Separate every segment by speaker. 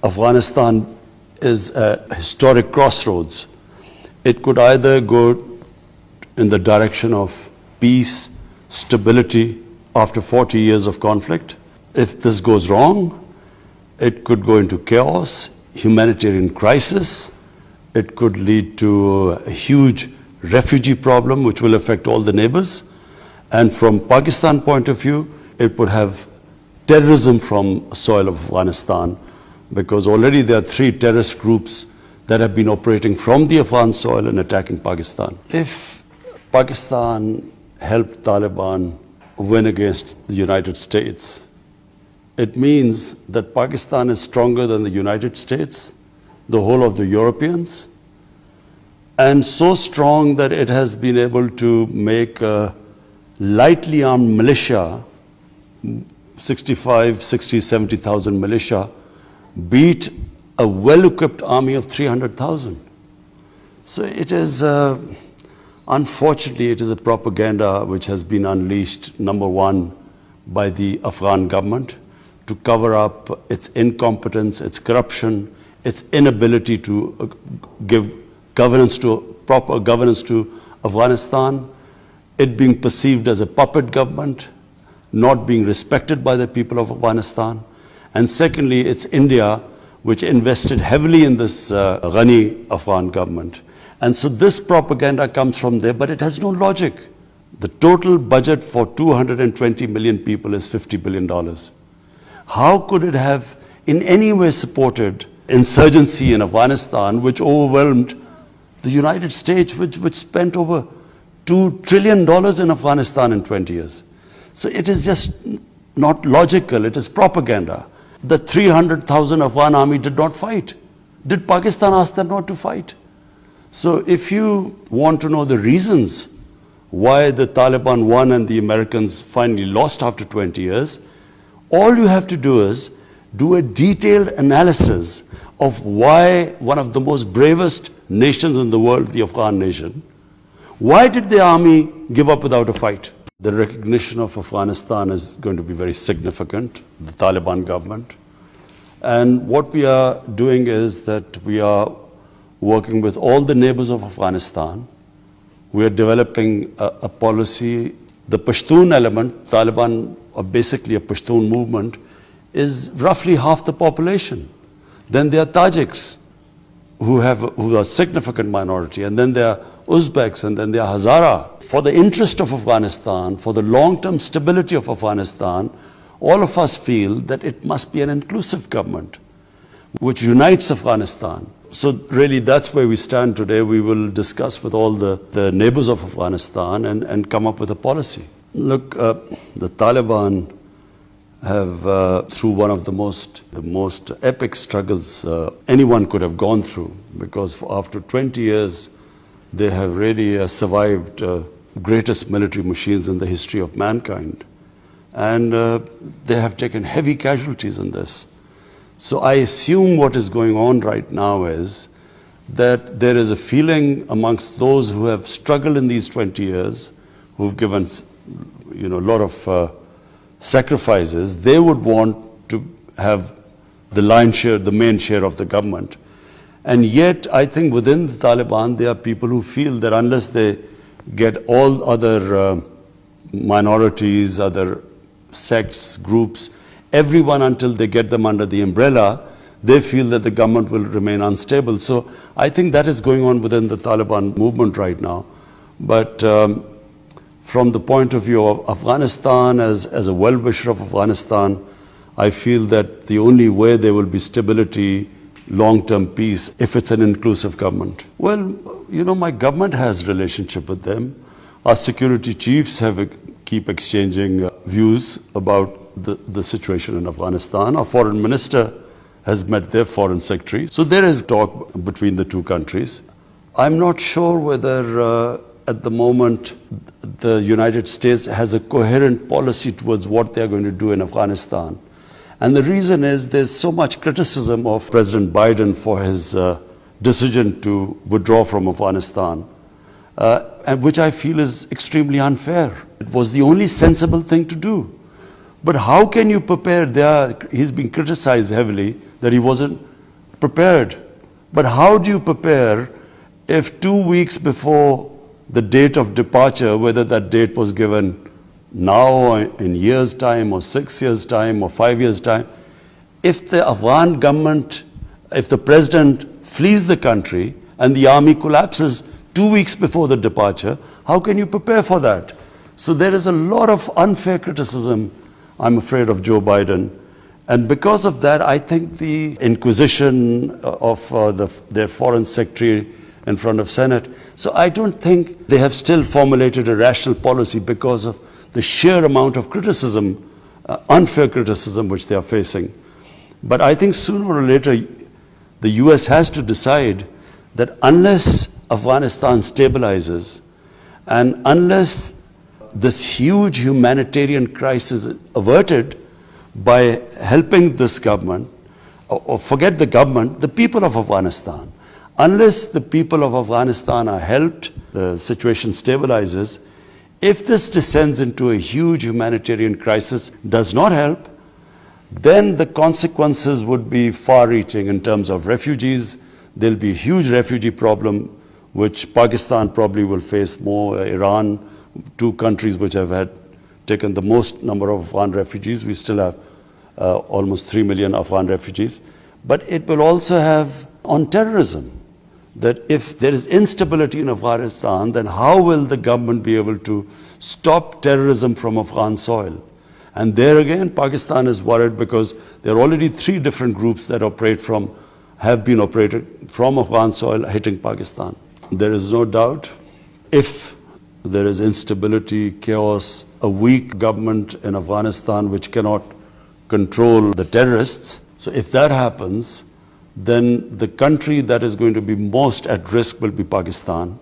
Speaker 1: Afghanistan is a historic crossroads. It could either go in the direction of peace, stability after 40 years of conflict. If this goes wrong, it could go into chaos, humanitarian crisis. It could lead to a huge refugee problem which will affect all the neighbors. And from Pakistan point of view, it would have terrorism from soil of Afghanistan, because already there are 3 terrorist groups that have been operating from the Afghan soil and attacking Pakistan. If Pakistan helped Taliban win against the United States, it means that Pakistan is stronger than the United States, the whole of the Europeans, and so strong that it has been able to make a lightly armed militia, 65, 60, 70,000 militia, beat a well-equipped army of 300,000. So it is, unfortunately, it is a propaganda which has been unleashed, number one, by the Afghan government to cover up its incompetence, its corruption, its inability to give governance proper governance to Afghanistan, it being perceived as a puppet government, not being respected by the people of Afghanistan. And secondly, it's India, which invested heavily in this Ghani Afghan government. And so this propaganda comes from there, but it has no logic. The total budget for 220 million people is $50 billion. How could it have in any way supported insurgency in Afghanistan, which overwhelmed the United States, which spent over $2 trillion in Afghanistan in 20 years? So it is just not logical, it is propaganda. The 300,000 Afghan army did not fight. Did Pakistan ask them not to fight? So if you want to know the reasons why the Taliban won and the Americans finally lost after 20 years, all you have to do is do a detailed analysis of why one of the most bravest nations in the world, the Afghan nation, why did the army give up without a fight? The recognition of Afghanistan is going to be very significant, the Taliban government. And what we are doing is that we are working with all the neighbors of Afghanistan. We are developing a policy. The Pashtun element, Taliban are basically a Pashtun movement, is roughly half the population. Then there are Tajiks, who are a significant minority, and then there are Uzbeks, and then there are Hazara. For the interest of Afghanistan, for the long-term stability of Afghanistan, all of us feel that it must be an inclusive government which unites Afghanistan. So really that's where we stand today. We will discuss with all the neighbors of Afghanistan and come up with a policy. Look, the Taliban have, through one of the most epic struggles anyone could have gone through, because after 20 years, they have really survived greatest military machines in the history of mankind. And they have taken heavy casualties in this. So I assume what is going on right now is that there is a feeling amongst those who have struggled in these 20 years, who've given a lot of sacrifices. They would want to have the lion's share, the main share of the government. And yet, I think within the Taliban, there are people who feel that unless they get all other minorities, other sects, groups, everyone until they get them under the umbrella, they feel that the government will remain unstable. So I think that is going on within the Taliban movement right now. But from the point of view of Afghanistan, as a well-wisher of Afghanistan, I feel that the only way there will be stability, long-term peace, if it's an inclusive government. Well, my government has a relationship with them. Our security chiefs keep exchanging views about the situation in Afghanistan. Our foreign minister has met their foreign secretary. So there is talk between the two countries. I'm not sure whether at the moment the United States has a coherent policy towards what they're going to do in Afghanistan. And the reason is there's so much criticism of President Biden for his decision to withdraw from Afghanistan, and which I feel is extremely unfair. It was the only sensible thing to do. But how can you prepare? He's been criticized heavily that he wasn't prepared. But how do you prepare if 2 weeks before the date of departure, whether that date was given now, in years' time, or 6 years' time, or 5 years' time, if the Afghan government, if the president flees the country and the army collapses 2 weeks before the departure, how can you prepare for that? So there is a lot of unfair criticism, I'm afraid, of Joe Biden. And because of that, I think the inquisition of their foreign secretary in front of Senate. So I don't think they have still formulated a rational policy because of the sheer amount of criticism, unfair criticism, which they are facing. But I think sooner or later, the US has to decide that unless Afghanistan stabilizes and unless this huge humanitarian crisis is averted by helping this government, or forget the government, the people of Afghanistan, unless the people of Afghanistan are helped, the situation stabilizes. If this descends into a huge humanitarian crisis, does not help, then the consequences would be far-reaching in terms of refugees. There'll be a huge refugee problem, which Pakistan probably will face more, Iran, two countries which have taken the most number of Afghan refugees. We still have almost 3 million Afghan refugees. But it will also have on terrorism, that if there is instability in Afghanistan, then how will the government be able to stop terrorism from Afghan soil? And there again, Pakistan is worried because there are already 3 different groups that have been operated from Afghan soil hitting Pakistan. There is no doubt, if there is instability, chaos, a weak government in Afghanistan which cannot control the terrorists, so if that happens, then the country that is going to be most at risk will be Pakistan.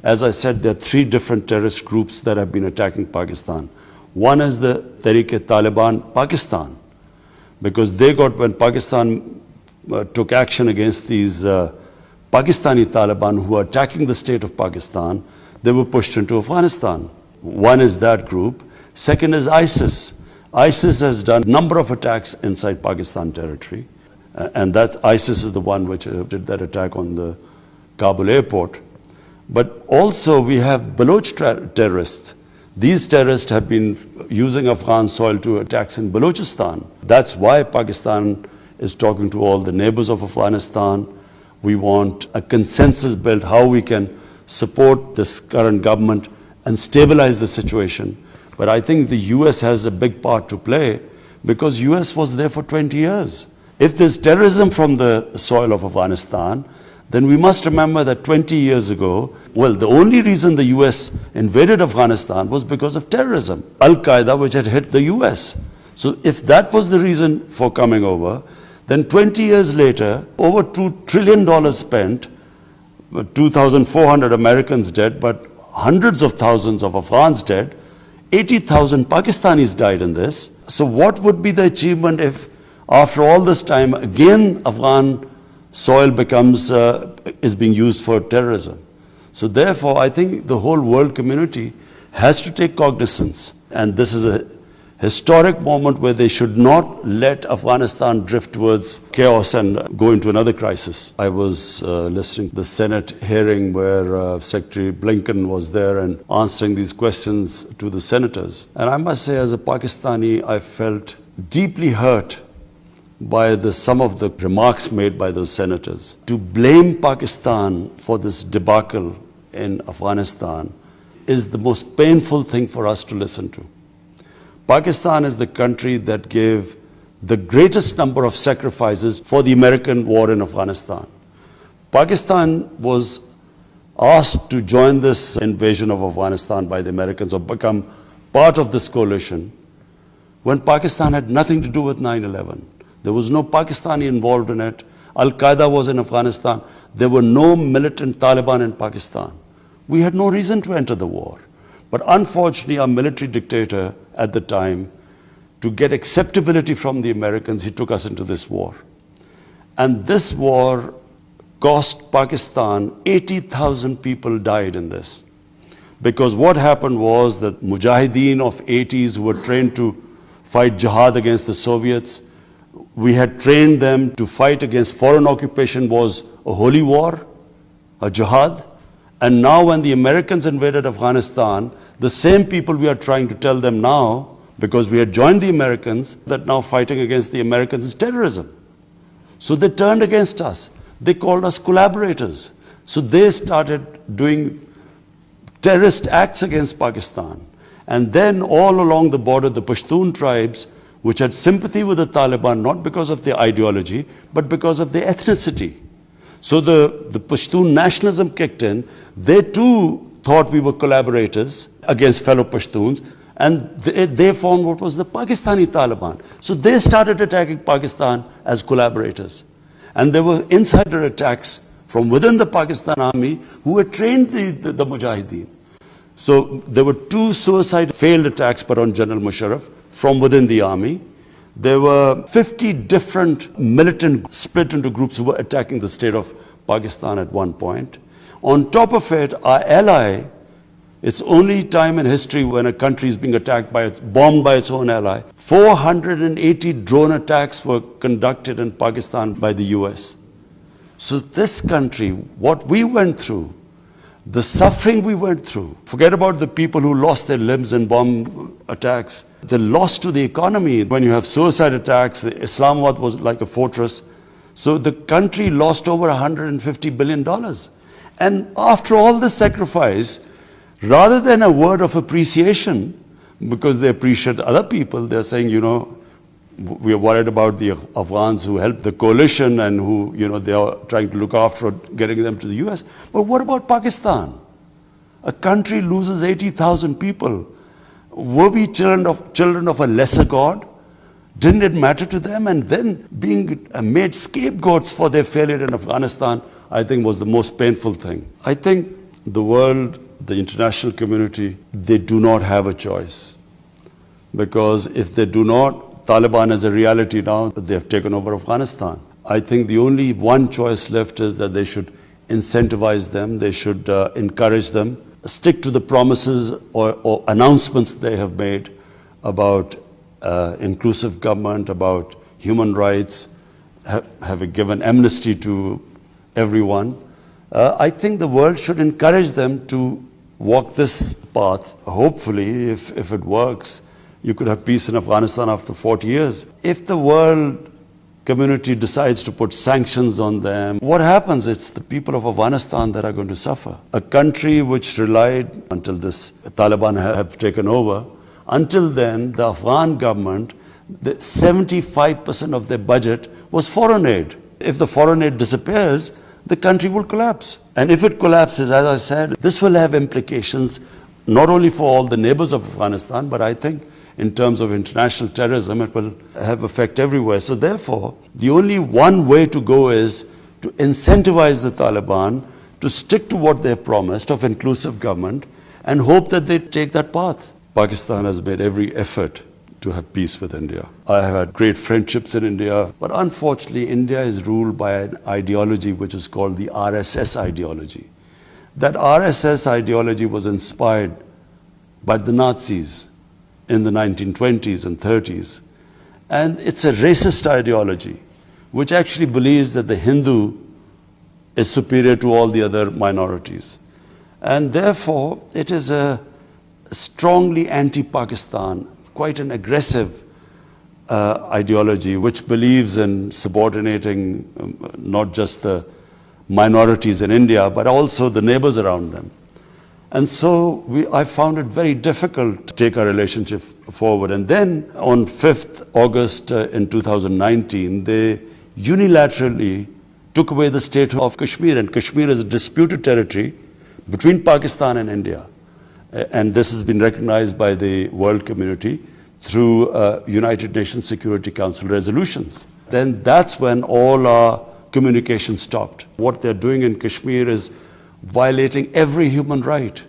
Speaker 1: As I said, there are 3 different terrorist groups that have been attacking Pakistan. One is the Tehreek-e-Taliban Pakistan, because when Pakistan took action against these Pakistani Taliban who are attacking the state of Pakistan, they were pushed into Afghanistan. One is that group. Second is ISIS. ISIS has done a number of attacks inside Pakistan territory. And that ISIS is the one which did that attack on the Kabul airport. But also we have Baloch terrorists. These terrorists have been using Afghan soil to attacks in Balochistan. That's why Pakistan is talking to all the neighbors of Afghanistan. We want a consensus built how we can support this current government and stabilize the situation. But I think the US has a big part to play because US was there for 20 years. If there's terrorism from the soil of Afghanistan, then we must remember that 20 years ago, well, the only reason the US invaded Afghanistan was because of terrorism. Al-Qaeda, which had hit the US. So if that was the reason for coming over, then 20 years later, over $2 trillion spent, 2,400 Americans dead, but hundreds of thousands of Afghans dead, 80,000 Pakistanis died in this. So what would be the achievement if after all this time, again, Afghan soil is being used for terrorism? So therefore, I think the whole world community has to take cognizance. And this is a historic moment where they should not let Afghanistan drift towards chaos and go into another crisis. I was listening to the Senate hearing where Secretary Blinken was there and answering these questions to the senators. And I must say, as a Pakistani, I felt deeply hurt by some of the remarks made by those senators. To blame Pakistan for this debacle in Afghanistan is the most painful thing for us to listen to. Pakistan is the country that gave the greatest number of sacrifices for the American war in Afghanistan. Pakistan was asked to join this invasion of Afghanistan by the Americans or become part of this coalition when Pakistan had nothing to do with 9/11. There was no Pakistani involved in it. Al-Qaeda was in Afghanistan. There were no militant Taliban in Pakistan. We had no reason to enter the war. But unfortunately, our military dictator at the time, to get acceptability from the Americans, he took us into this war. And this war cost Pakistan, 80,000 people died in this. Because what happened was that Mujahideen of 80s who were trained to fight jihad against the Soviets, We had trained them to fight against foreign occupation was a holy war, a jihad. And now when the Americans invaded Afghanistan, the same people we are trying to tell them now, because we had joined the Americans, that now fighting against the Americans is terrorism. So they turned against us. They called us collaborators. So they started doing terrorist acts against Pakistan. And then all along the border, the Pashtun tribes, which had sympathy with the Taliban, not because of their ideology, but because of their ethnicity. So the Pashtun nationalism kicked in. They too thought we were collaborators against fellow Pashtuns, and they formed what was the Pakistani Taliban. So they started attacking Pakistan as collaborators. And there were insider attacks from within the Pakistan army who had trained the Mujahideen. So there were 2 suicide failed attacks put on General Musharraf from within the army. There were 50 different militant split into groups who were attacking the state of Pakistan at one point. On top of it, our ally, it's only time in history when a country is being attacked bombed by its own ally. 480 drone attacks were conducted in Pakistan by the US. So this country, what we went through, the suffering we went through, forget about the people who lost their limbs in bomb attacks, the loss to the economy. When you have suicide attacks, Islamabad was like a fortress. So the country lost over $150 billion. And after all the sacrifice, rather than a word of appreciation, because they appreciate other people, they're saying, you know, we are worried about the Afghans who helped the coalition and who, you know, they are trying to look after getting them to the US. But what about Pakistan? A country loses 80,000 people. Were we children of a lesser God? Didn't it matter to them? And then being made scapegoats for their failure in Afghanistan, I think was the most painful thing. I think the world, the international community, they do not have a choice. Because if they do not, Taliban is a reality now, they have taken over Afghanistan. I think the only one choice left is that they should incentivize them, they should encourage them, stick to the promises or announcements they have made about inclusive government, about human rights, have given amnesty to everyone. I think the world should encourage them to walk this path. Hopefully, if it works, you could have peace in Afghanistan after 40 years. If the world community decides to put sanctions on them, what happens? It's the people of Afghanistan that are going to suffer. A country which relied, until this Taliban have taken over, until then, the Afghan government, 75% of their budget was foreign aid. If the foreign aid disappears, the country will collapse. And if it collapses, as I said, this will have implications not only for all the neighbors of Afghanistan, but I think in terms of international terrorism, it will have effect everywhere. So therefore, the only one way to go is to incentivize the Taliban to stick to what they promised of inclusive government and hope that they take that path. Pakistan has made every effort to have peace with India. I have had great friendships in India, but unfortunately, India is ruled by an ideology which is called the RSS ideology. That RSS ideology was inspired by the Nazis in the 1920s and 30s. And it's a racist ideology, which actually believes that the Hindu is superior to all the other minorities. And therefore, it is a strongly anti-Pakistan, quite an aggressive ideology, which believes in subordinating not just the minorities in India, but also the neighbors around them. And so I found it very difficult to take our relationship forward. And then on 5th August in 2019, they unilaterally took away the state of Kashmir. And Kashmir is a disputed territory between Pakistan and India. And this has been recognized by the world community through United Nations Security Council resolutions. Then that's when all our communication stopped. What they're doing in Kashmir is violating every human right.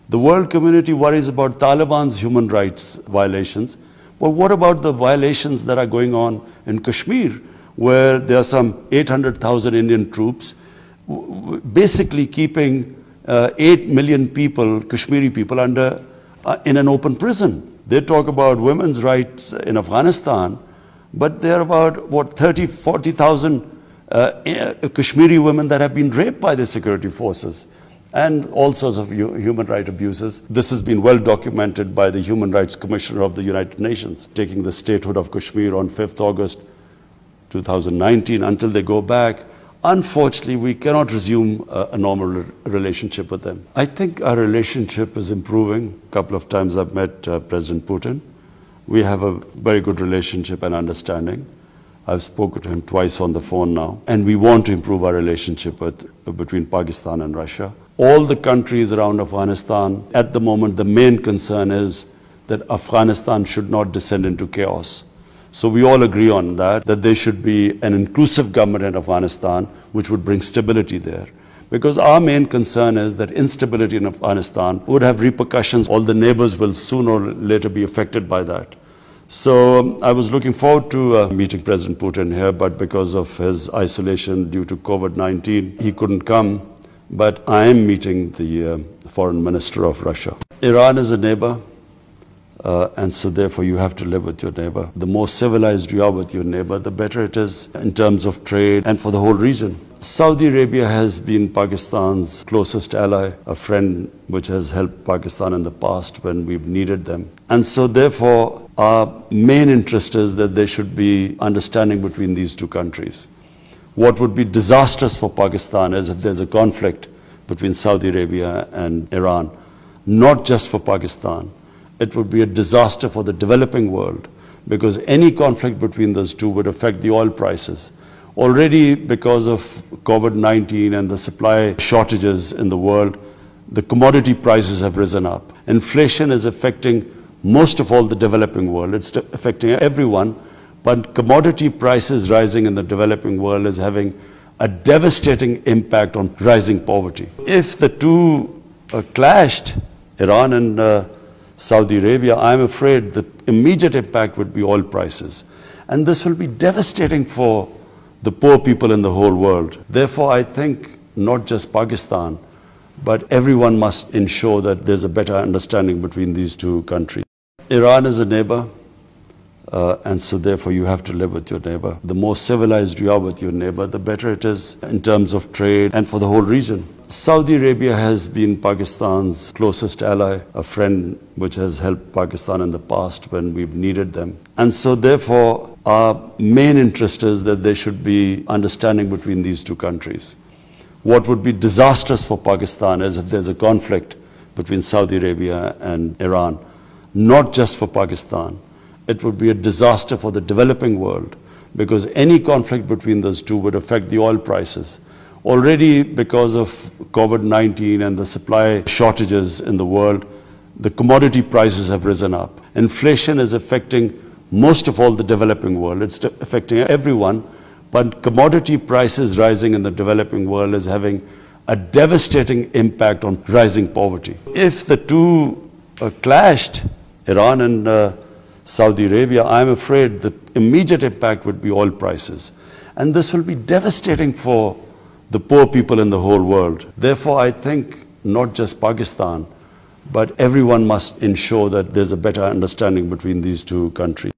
Speaker 1: The world community worries about Taliban's human rights violations, but what about the violations that are going on in Kashmir, where there are some 800,000 Indian troops basically keeping 8 million people, Kashmiri people, in an open prison. They talk about women's rights in Afghanistan, But there are about, what, 30, 40,000 Kashmiri women that have been raped by the security forces, and all sorts of human rights abuses. This has been well documented by the Human Rights Commissioner of the United Nations, taking the statehood of Kashmir on 5th August 2019 until they go back. Unfortunately, we cannot resume a normal relationship with them. I think our relationship is improving. A couple of times I've met President Putin. We have a very good relationship and understanding. I've spoken to him twice on the phone now, and we want to improve our relationship between Pakistan and Russia. All the countries around Afghanistan, at the moment, the main concern is that Afghanistan should not descend into chaos. So we all agree on that there should be an inclusive government in Afghanistan which would bring stability there. Because our main concern is that instability in Afghanistan would have repercussions. All the neighbors will sooner or later be affected by that. So I was looking forward to meeting President Putin here, but because of his isolation due to COVID-19, he couldn't come. But I am meeting the foreign minister of Russia. Iran is a neighbor, and so therefore you have to live with your neighbor. The more civilized you are with your neighbor, the better it is in terms of trade and for the whole region. Saudi Arabia has been Pakistan's closest ally, a friend which has helped Pakistan in the past when we've needed them. And so therefore, our main interest is that there should be understanding between these two countries. What would be disastrous for Pakistan is if there's a conflict between Saudi Arabia and Iran, not just for Pakistan. It would be a disaster for the developing world, because any conflict between those two would affect the oil prices. Already, because of COVID-19 and the supply shortages in the world, the commodity prices have risen up. Inflation is affecting most of all the developing world. It's affecting everyone, but commodity prices rising in the developing world is having a devastating impact on rising poverty. If the two clashed, Iran and Saudi Arabia, I'm afraid the immediate impact would be oil prices. And this will be devastating for the poor people in the whole world. Therefore, I think not just Pakistan, but everyone must ensure that there's a better understanding between these two countries. Iran is a neighbor, and so therefore you have to live with your neighbor. The more civilized you are with your neighbor, the better it is in terms of trade and for the whole region. Saudi Arabia has been Pakistan's closest ally, a friend which has helped Pakistan in the past when we've needed them. And so therefore, our main interest is that there should be understanding between these two countries. What would be disastrous for Pakistan is if there's a conflict between Saudi Arabia and Iran, not just for Pakistan. It would be a disaster for the developing world, because any conflict between those two would affect the oil prices. Already, because of COVID-19 and the supply shortages in the world, the commodity prices have risen up. Inflation is affecting most of all the developing world. It's affecting everyone, but commodity prices rising in the developing world is having a devastating impact on rising poverty. If the two clashed, Iran and Saudi Arabia, I'm afraid the immediate impact would be oil prices. And this will be devastating for the poor people in the whole world. Therefore, I think not just Pakistan, but everyone must ensure that there's a better understanding between these two countries.